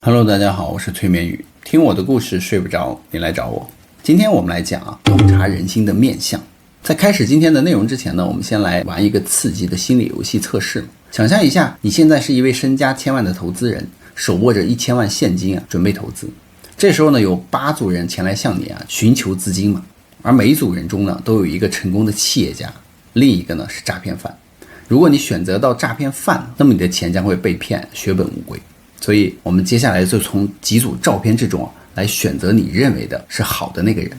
Hello，大家好，我是催眠语。听我的故事睡不着，你来找我。今天我们来讲洞察人心的面相。在开始今天的内容之前呢，我们先来玩一个刺激的心理游戏测试。想象一下，你现在是一位身家千万的投资人，手握着1000万现金准备投资。这时候呢，有8组人前来向你寻求资金嘛，而每一组人中呢，都有一个成功的企业家，另一个呢是诈骗犯。如果你选择到诈骗犯，那么你的钱将会被骗，血本无归。所以我们接下来就从几组照片之中来选择你认为的是好的那个人。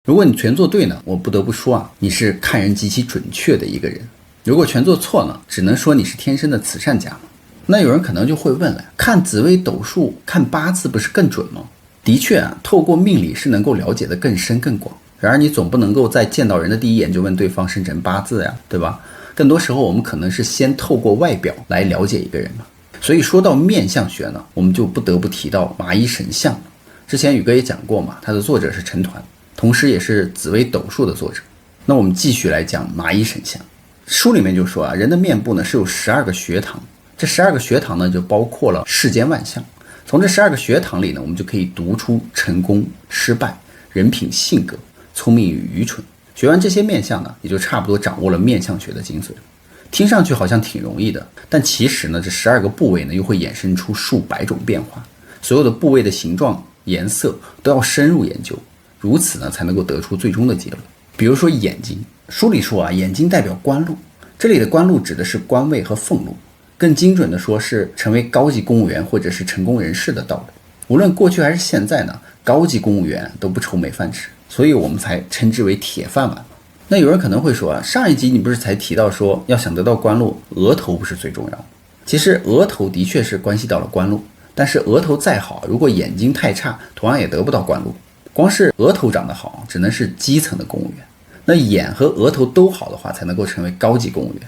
如果你全做对呢，我不得不说你是看人极其准确的一个人。如果全做错呢，只能说你是天生的慈善家嘛。那有人可能就会问了，看紫微斗数、看八字不是更准吗？的确透过命理是能够了解的更深更广。然而你总不能够在见到人的第一眼就问对方生辰八字对吧？更多时候我们可能是先透过外表来了解一个人嘛。所以说到面相学呢，我们就不得不提到麻衣神相。之前宇哥也讲过嘛，他的作者是陈抟，同时也是紫微斗数的作者。那我们继续来讲麻衣神相。书里面就说人的面部呢是有12个学堂，这12个学堂呢就包括了世间万象。从这12个学堂里呢，我们就可以读出成功、失败、人品、性格、聪明与愚蠢。学完这些面相呢，也就差不多掌握了面相学的精髓。听上去好像挺容易的，但其实呢，这12个部位呢，又会衍生出数百种变化。所有的部位的形状、颜色都要深入研究，如此呢，才能够得出最终的结论。比如说眼睛，书里说眼睛代表官禄，这里的官禄指的是官位和俸禄，更精准的说是成为高级公务员或者是成功人士的道路。无论过去还是现在呢，高级公务员都不愁没饭吃，所以我们才称之为铁饭碗。那有人可能会说上一集你不是才提到说要想得到官禄，额头不是最重要的？其实额头的确是关系到了官禄，但是额头再好，如果眼睛太差，同样也得不到官禄。光是额头长得好，只能是基层的公务员。那眼和额头都好的话，才能够成为高级公务员。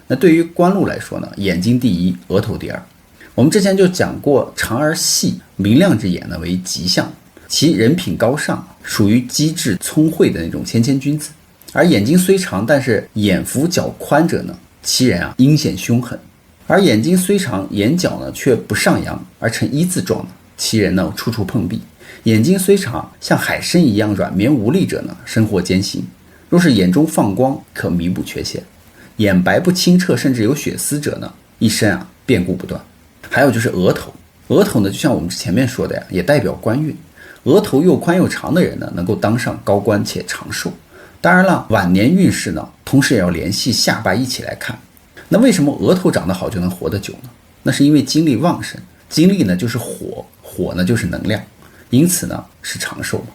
那对于官禄来说呢，眼睛第一，额头第二。我们之前就讲过，长而细、明亮之眼呢为吉相，其人品高尚，属于机智聪慧的那种谦谦君子。而眼睛虽长，但是眼幅较宽者呢，其人阴险凶狠。而眼睛虽长，眼角呢却不上扬，而呈一字状的，其人呢处处碰壁。眼睛虽长，像海参一样软绵无力者呢，生活艰辛。若是眼中放光，可弥补缺陷。眼白不清澈，甚至有血丝者呢，一生变故不断。还有就是额头，额头呢就像我们前面说的也代表官运。额头又宽又长的人呢，能够当上高官且长寿。当然了，晚年运势呢，同时也要联系下巴一起来看。那为什么额头长得好就能活得久呢？那是因为精力旺盛，精力呢就是火，火呢就是能量，因此呢是长寿嘛。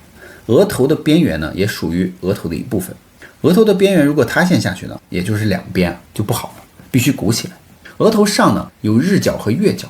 额头的边缘呢也属于额头的一部分。额头的边缘如果塌陷下去呢，也就是两边就不好了，必须鼓起来。额头上呢有日角和月角，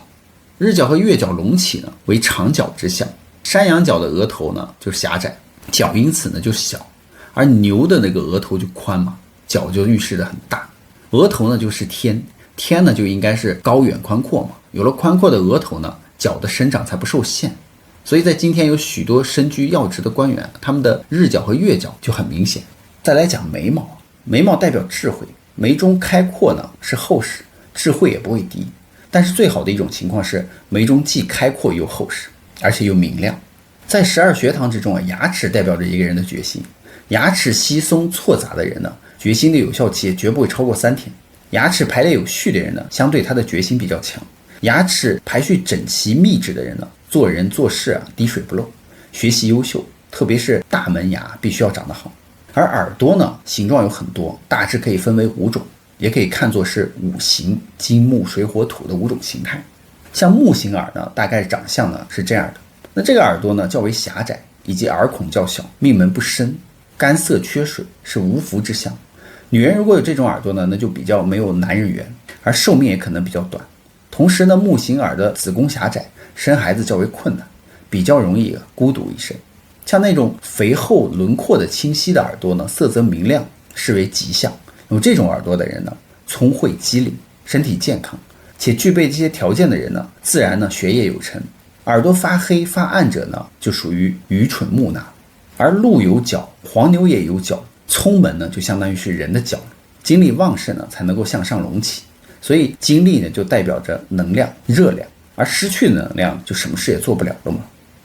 日角和月角隆起呢为长角之象。山羊角的额头呢就狭窄，角因此呢就小，而牛的那个额头就宽嘛，角就预示的很大。额头呢就是天，天呢就应该是高远宽阔嘛，有了宽阔的额头呢，角的生长才不受限。所以在今天有许多身居要职的官员，他们的日角和月角就很明显。再来讲眉毛，眉毛代表智慧，眉中开阔呢是厚实，智慧也不会低。但是最好的一种情况是眉中既开阔又厚实，而且又明亮。在12学堂之中牙齿代表着一个人的决心。牙齿稀松错杂的人呢，决心的有效期绝不会超过3天。牙齿排列有序的人呢，相对他的决心比较强。牙齿排序整齐密致的人呢，做人做事滴水不漏，学习优秀，特别是大门牙必须要长得好。而耳朵呢，形状有很多，大致可以分为5种，也可以看作是5行金木水火土的5种形态。像木形耳呢，大概长相呢是这样的。那这个耳朵呢较为狭窄，以及耳孔较小，命门不深，干涩缺水，是无福之相。女人如果有这种耳朵呢，那就比较没有男人缘，而寿命也可能比较短。同时呢，木形耳的子宫狭窄，生孩子较为困难，比较容易孤独一生。像那种肥厚轮廓的清晰的耳朵呢，色泽明亮，视为吉相。有这种耳朵的人呢，聪慧机灵，身体健康，且具备这些条件的人呢，自然呢学业有成。耳朵发黑发暗者呢，就属于愚蠢木讷。而鹿有角，黄牛也有角，聪门呢就相当于是人的角，精力旺盛呢才能够向上隆起，所以精力呢就代表着能量、热量，而失去能量就什么事也做不了了嘛。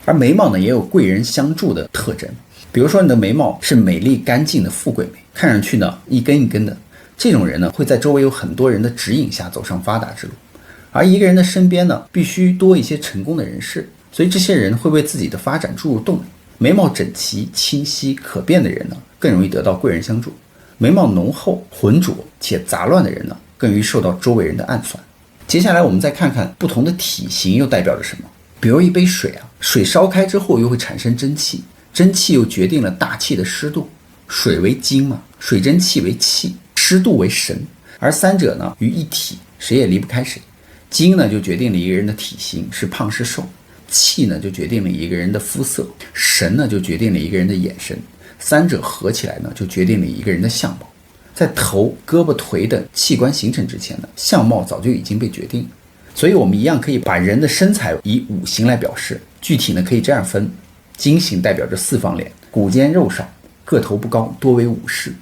而眉毛呢也有贵人相助的特征，比如说你的眉毛是美丽干净的富贵眉，看上去呢一根一根的，这种人呢会在周围有很多人的指引下走上发达之路。而一个人的身边呢必须多一些成功的人士，所以这些人会为自己的发展注入动力。眉毛整齐、清晰、可辨的人呢更容易得到贵人相助，眉毛浓厚、浑浊且杂乱的人呢更容易受到周围人的暗算。接下来我们再看看不同的体型又代表着什么。比如一杯水啊，水烧开之后又会产生蒸汽，蒸汽又决定了大气的湿度。水为精嘛，水蒸气为气，湿度为神，而三者呢于一体，谁也离不开谁。精呢就决定了一个人的体型是胖是瘦，气呢就决定了一个人的肤色，神呢就决定了一个人的眼神，三者合起来呢就决定了一个人的相貌。在头、胳膊、腿等器官形成之前呢，相貌早就已经被决定了。所以我们一样可以把人的身材以五行来表示，具体呢可以这样分：金型代表着四方脸，骨尖肉少，个头不高，多为武士；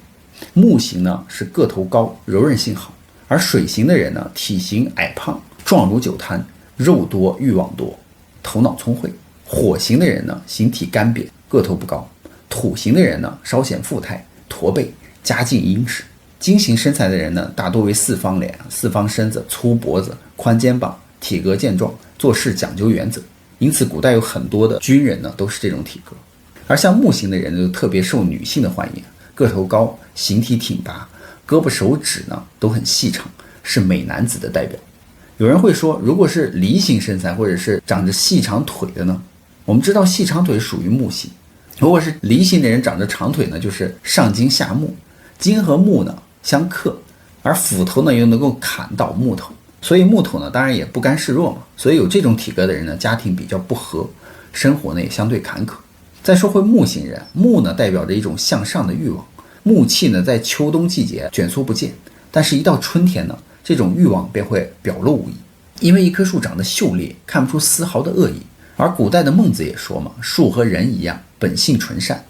木型呢是个头高，柔韧性好；而水型的人呢体型矮胖，壮如酒坛，肉多欲望多，头脑聪慧；火型的人呢形体干瘪，个头不高；土型的人呢稍显富态，驼背，家境殷实；金型身材的人呢大多为四方脸，四方身子，粗脖子，宽肩膀，体格健壮，做事讲究原则。因此古代有很多的军人呢都是这种体格。而像木型的人就特别受女性的欢迎，个头高，形体挺拔，胳膊手指呢都很细长，是美男子的代表。有人会说，如果是梨形身材或者是长着细长腿的呢？我们知道细长腿属于木型，如果是梨形的人长着长腿呢，就是上金下木，金和木呢相克，而斧头呢又能够砍倒木头，所以木头呢当然也不甘示弱嘛。所以有这种体格的人呢，家庭比较不和，生活呢也相对坎坷。再说回木型人，木呢代表着一种向上的欲望，木气呢在秋冬季节卷缩不见，但是一到春天呢，这种欲望便会表露无遗。因为一棵树长得秀丽，看不出丝毫的恶意。而古代的孟子也说嘛，树和人一样，本性纯善。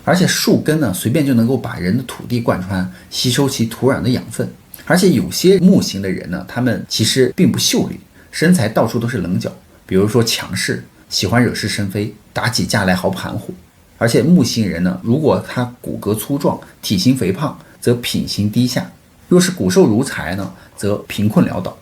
而且树根呢随便就能够把人的土地贯穿，吸收其土壤的养分。而且有些木型的人呢，他们其实并不秀丽，身材到处都是棱角，比如说强势，喜欢惹是生非，打起架来好含糊。而且木型人呢，如果他骨骼粗壮，体型肥胖，则品行低下；若是骨瘦如柴呢，则贫困潦倒。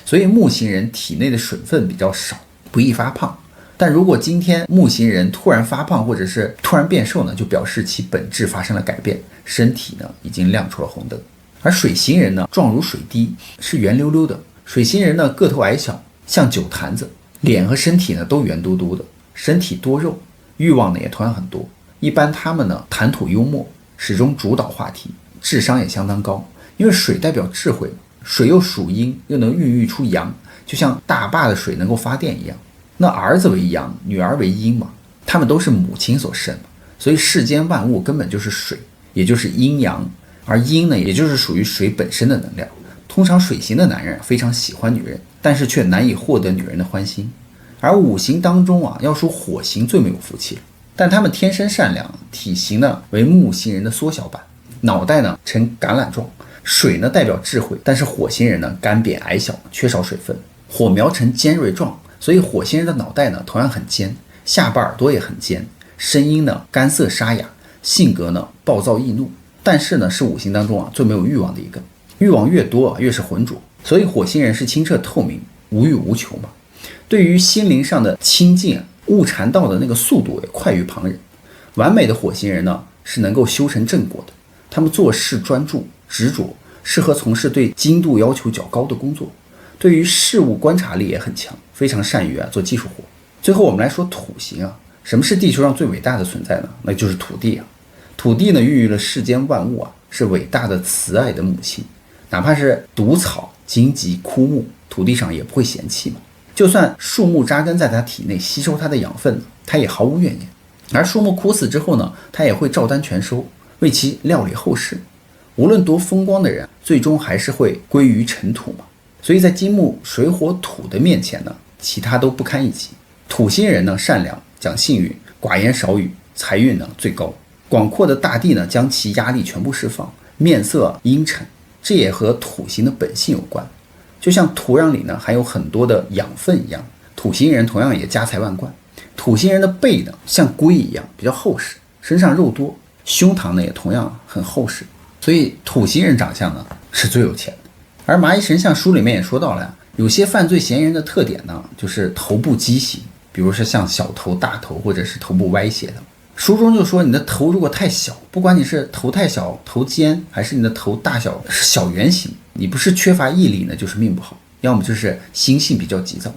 所以木型人体内的水分比较少，不易发胖。但如果今天木型人突然发胖或者是突然变瘦呢，就表示其本质发生了改变，身体呢已经亮出了红灯。而水型人呢，状如水滴，是圆溜溜的。水型人呢，个头矮小，像酒坛子，脸和身体呢都圆嘟嘟的，身体多肉，欲望呢也同样很多。一般他们呢谈吐幽默，始终主导话题，智商也相当高。因为水代表智慧，水又属阴，又能孕育出阳，就像大坝的水能够发电一样。那儿子为阳，女儿为阴嘛，他们都是母亲所生，所以世间万物根本就是水，也就是阴阳。而阴呢，也就是属于水本身的能量。通常水型的男人非常喜欢女人，但是却难以获得女人的欢心。而五行当中啊，要说火型最没有福气了，但他们天生善良，体型呢为木型人的缩小版，脑袋呢呈橄榄状。水呢代表智慧，但是火星人呢干瘪矮小，缺少水分。火苗呈尖锐状，所以火星人的脑袋呢同样很尖，下巴耳朵也很尖，声音呢干涩沙哑，性格呢暴躁易怒。但是呢是五行当中啊最没有欲望的一个，欲望越多越是浑浊，所以火星人是清澈透明，无欲无求嘛。对于心灵上的清净，悟禅道的那个速度也快于旁人。完美的火星人呢是能够修成正果的，他们做事专注执着，适合从事对精度要求较高的工作，对于事物观察力也很强，非常善于做技术活。最后我们来说土型啊，什么是地球上最伟大的存在呢？那就是土地啊。土地呢孕育了世间万物啊，是伟大的慈爱的母亲，哪怕是毒草荆棘枯木，土地上也不会嫌弃嘛。就算树木扎根在它体内吸收它的养分，它也毫无怨言。而树木枯死之后呢，它也会照单全收，为其料理后事。无论多风光的人，最终还是会归于尘土嘛。所以在金木水火土的面前呢，其他都不堪一击。土星人呢善良，讲信誉，寡言少语，财运呢最高。广阔的大地呢，将其压力全部释放，面色阴沉，这也和土型的本性有关。就像土壤里呢含有很多的养分一样，土型人同样也家财万贯。土型人的背呢像龟一样比较厚实，身上肉多，胸膛呢也同样很厚实，所以土型人长相呢是最有钱的。而蚂蚁神像书里面也说到了，有些犯罪嫌疑人的特点呢就是头部畸形，比如说像小头大头或者是头部歪斜的。书中就说你的头如果太小，不管你是头太小头尖，还是你的头大小是小圆形，你不是缺乏毅力呢就是命不好，要么就是心性比较急躁。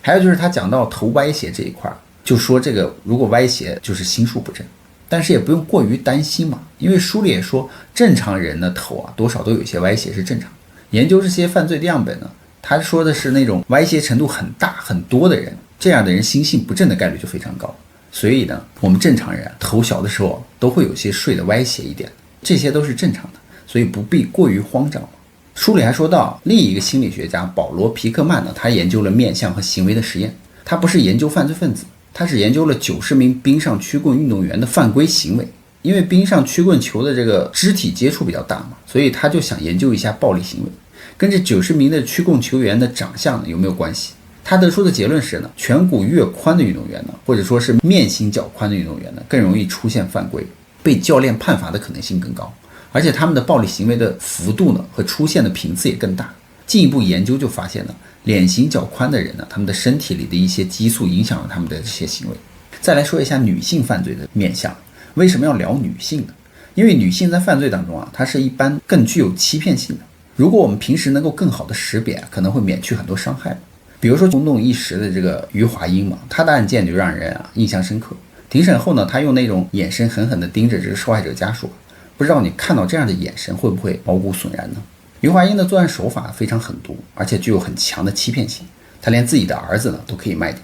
还有就是他讲到头歪斜这一块，就说这个如果歪斜就是心术不正，但是也不用过于担心嘛，因为书里也说正常人的头啊多少都有一些歪斜是正常。研究这些犯罪的样本呢，他说的是那种歪斜程度很大很多的人，这样的人心性不正的概率就非常高。所以呢，我们正常人头小的时候都会有些睡得歪斜一点，这些都是正常的，所以不必过于慌张。书里还说到另一个心理学家保罗·皮克曼呢，他研究了面相和行为的实验。他不是研究犯罪分子，他是研究了90名冰上曲棍运动员的犯规行为。因为冰上曲棍球的这个肢体接触比较大嘛，所以他就想研究一下暴力行为，跟这90名的曲棍球员的长相呢有没有关系。他得出的结论是呢，颧骨越宽的运动员呢，或者说是面型较宽的运动员呢，更容易出现犯规，被教练判罚的可能性更高，而且他们的暴力行为的幅度呢和出现的频次也更大。进一步研究就发现呢，脸型较宽的人呢，他们的身体里的一些激素影响了他们的这些行为。再来说一下女性犯罪的面相，为什么要聊女性呢？因为女性在犯罪当中啊，她是一般更具有欺骗性的。如果我们平时能够更好的识别，可能会免去很多伤害。比如说轰动一时的这个余华英嘛，她的案件就让人印象深刻。庭审后呢，她用那种眼神狠狠地盯着这个受害者家属，不知道你看到这样的眼神会不会毛骨悚然呢？余华英的作案手法非常狠毒，而且具有很强的欺骗性，她连自己的儿子呢都可以卖掉。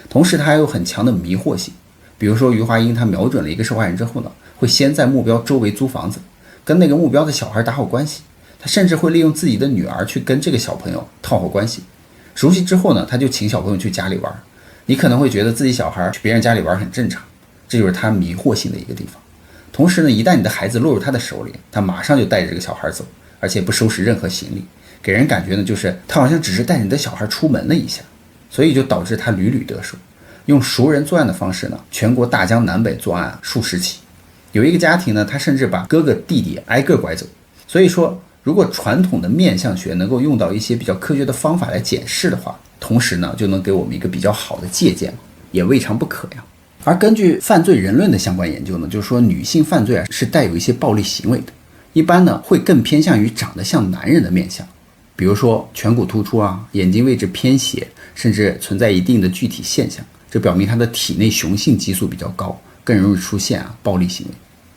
同时她还有很强的迷惑性，比如说余华英她瞄准了一个受害人之后呢，会先在目标周围租房子，跟那个目标的小孩打好关系，她甚至会利用自己的女儿去跟这个小朋友套好关系。熟悉之后呢，他就请小朋友去家里玩。你可能会觉得自己小孩去别人家里玩很正常，这就是他迷惑性的一个地方。同时呢，一旦你的孩子落入他的手里，他马上就带着这个小孩走，而且不收拾任何行李，给人感觉呢就是他好像只是带着你的小孩出门了一下，所以就导致他屡屡得手。用熟人作案的方式呢，全国大江南北作案数十起。有一个家庭呢，他甚至把哥哥弟弟挨个拐走。所以说，如果传统的面相学能够用到一些比较科学的方法来检视的话，同时呢就能给我们一个比较好的借鉴，也未尝不可呀。而根据犯罪人论的相关研究呢，就是说女性犯罪是带有一些暴力行为的，一般呢会更偏向于长得像男人的面相，比如说颧骨突出啊，眼睛位置偏斜，甚至存在一定的具体现象，这表明她的体内雄性激素比较高，更容易出现暴力行为。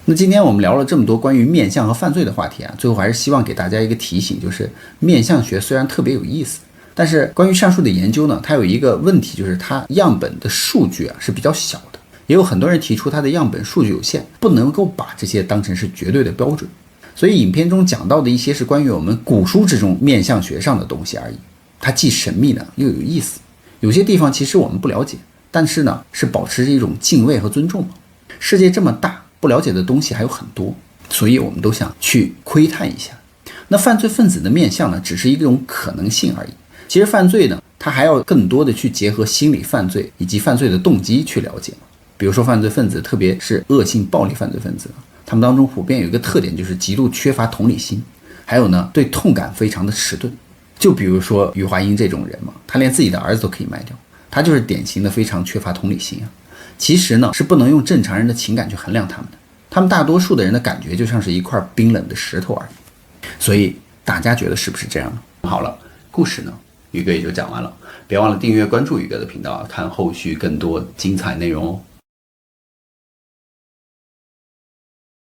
那今天我们聊了这么多关于面相和犯罪的话题最后还是希望给大家一个提醒，就是面相学虽然特别有意思，但是关于上述的研究呢，它有一个问题，就是它样本的数据是比较小的，也有很多人提出它的样本数据有限，不能够把这些当成是绝对的标准。所以影片中讲到的一些是关于我们古书之中面相学上的东西而已，它既神秘呢又有意思，有些地方其实我们不了解，但是呢是保持着一种敬畏和尊重。世界这么大，不了解的东西还有很多，所以我们都想去窥探一下。那犯罪分子的面相呢，只是一种可能性而已。其实犯罪呢，它还要更多的去结合心理犯罪以及犯罪的动机去了解。比如说犯罪分子，特别是恶性暴力犯罪分子，他们当中普遍有一个特点，就是极度缺乏同理心，还有呢对痛感非常的迟钝。就比如说余华英这种人嘛，他连自己的儿子都可以卖掉，他就是典型的非常缺乏同理心。其实呢是不能用正常人的情感去衡量他们的，他们大多数的人的感觉就像是一块冰冷的石头而已。所以大家觉得是不是这样呢？好了，故事呢宇哥也就讲完了，别忘了订阅关注宇哥的频道看后续更多精彩内容哦。